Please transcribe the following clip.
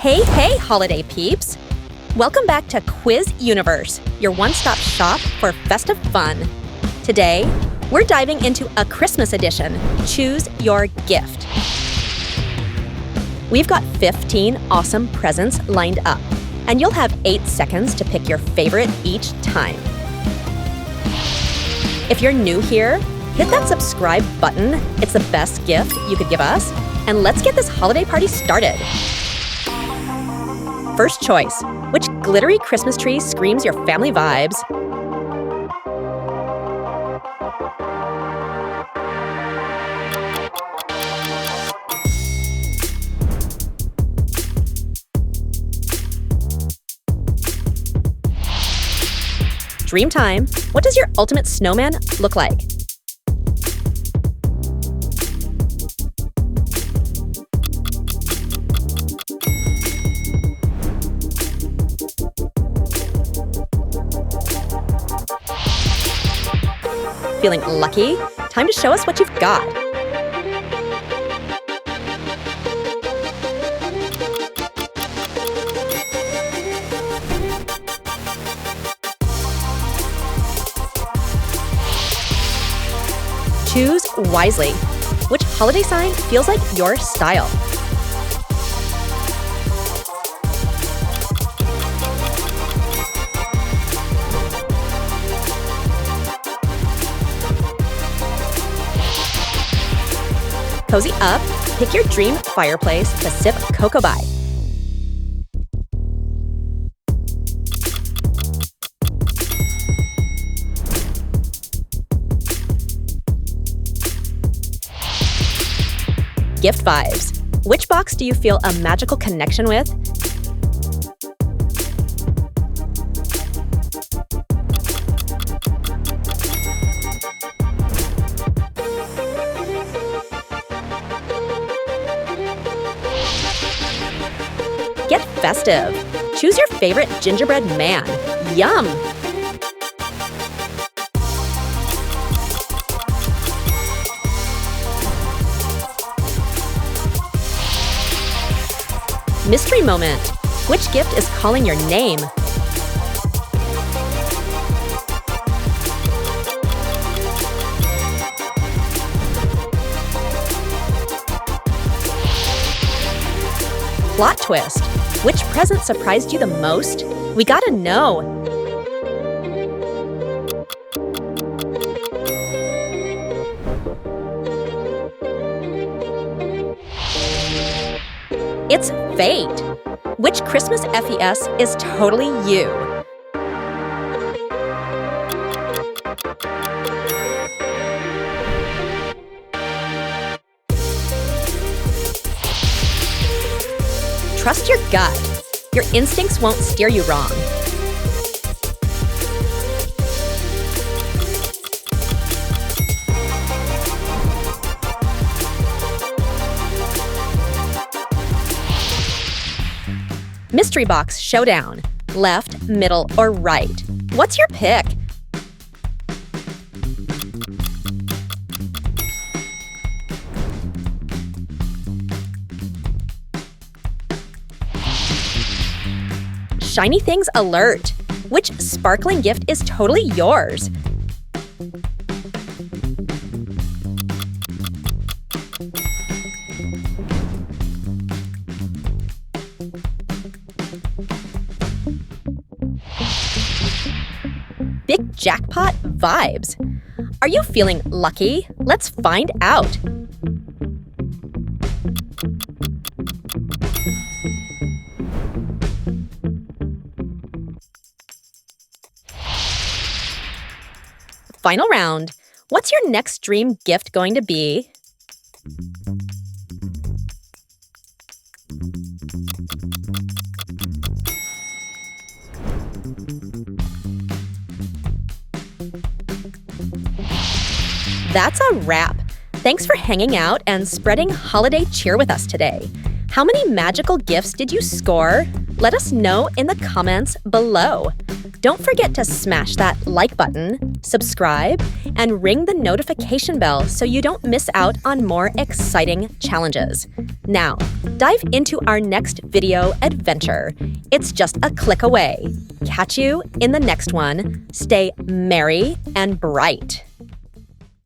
Hey, holiday peeps! Welcome back to Quiz Universe, your one-stop shop for festive fun. Today, we're diving into a Christmas edition, Choose Your Gift. We've got 15 awesome presents lined up, and you'll have 8 seconds to pick your favorite each time. If you're new here, hit that subscribe button. It's the best gift you could give us, and let's get this holiday party started. First choice, which glittery Christmas tree screams your family vibes? Dream time. What does your ultimate snowman look like? Feeling lucky? Time to show us what you've got. Choose wisely. Which holiday sign feels like your style? Cozy up, pick your dream fireplace to sip cocoa by. Gift vibes. Which box do you feel a magical connection with? Get festive. Choose your favorite gingerbread man. Yum! Mystery moment. Which gift is calling your name? Plot twist. Which present surprised you the most? We gotta know. It's fate. Which Christmas FES is totally you? Trust your gut. Your instincts won't steer you wrong. Mystery box showdown. Left, middle, or right? What's your pick? Shiny things alert. Which sparkling gift is totally yours? Big jackpot vibes. Are you feeling lucky? Let's find out. Final round. What's your next dream gift going to be? That's a wrap. Thanks for hanging out and spreading holiday cheer with us today. How many magical gifts did you score? Let us know in the comments below. Don't forget to smash that like button, subscribe, and ring the notification bell so you don't miss out on more exciting challenges. Now, dive into our next video adventure. It's just a click away. Catch you in the next one. Stay merry and bright.